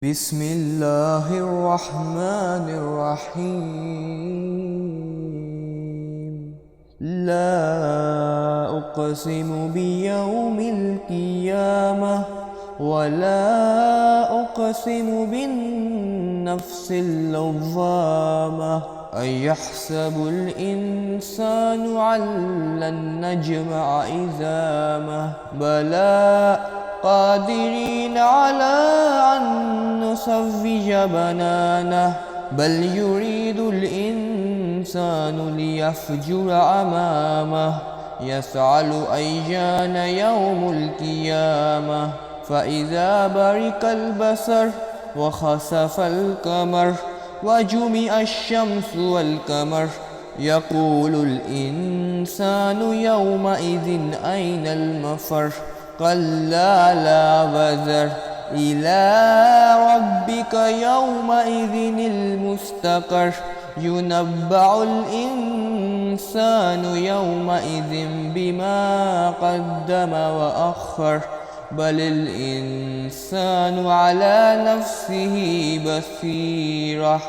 بسم الله الرحمن الرحيم. لا أقسم بيوم القيامة ولا أقسم بالنفس اللوامة. أيحسب الإنسان أن لن نجمع عظامه بلى قادرين على أن نسوي بنانه بل يريد الإنسان ليفجر أمامه يسأل أيان يوم القيامة فإذا برق البصر وخسف القمر وجمع الشمس والقمر يقول الإنسان يومئذ أين المفر كلا لا وزر إلى ربك يومئذ المستقر ينبأ الإنسان يومئذ بما قدم وأخر بل الإنسان على نفسه بصيرة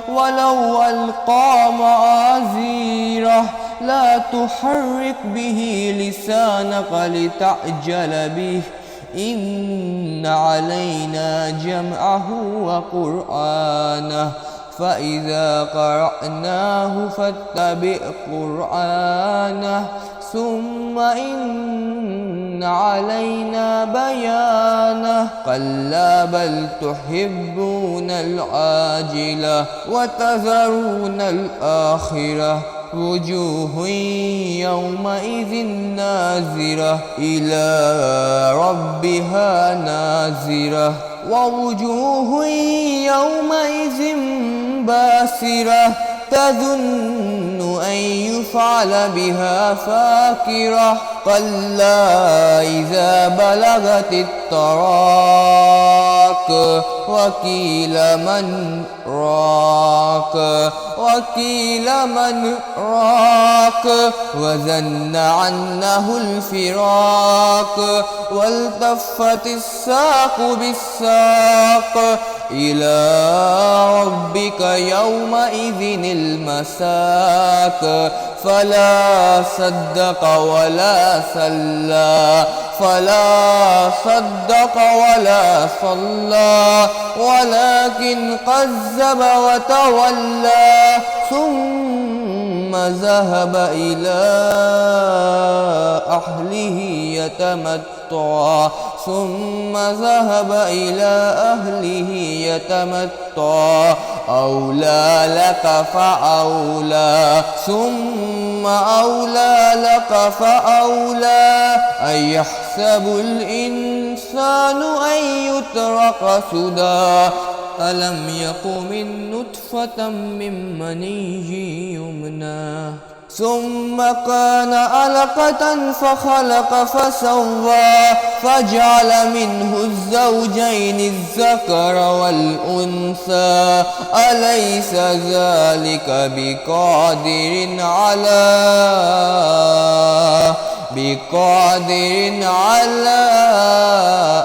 ولو ألقى معاذيره لا تحرك به لسانك لتعجل به إن علينا جمعه وقرآنه فإذا قرأناه فاتبع قرآنه ثم إن علينا بيانه كلا بل تحبون العاجلة وتذرون الآخرة وجوه يومئذ ناظرة إلى ربها ناظرة ووجوه يومئذ باسرة تظن أن يفعل بها فاقرة كلا إذا بلغت التراق وقيل من راق وظن عنه الفراق والتفت الساق بالساق إلى ربك يومئذ المساق فلا صدق ولا صلى ولكن كذب وتولى ثم ذهب إلى أهله يتمتع أولى لك فأولى أيحسب الإنسان أن يترك سدى ألم يك من نطفة من مني يمنى ثم كان علقة فخلق فسوى فجعل منه الزوجين الذكر والأنثى أليس ذلك بقادر على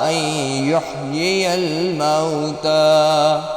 أن يحيي الموتى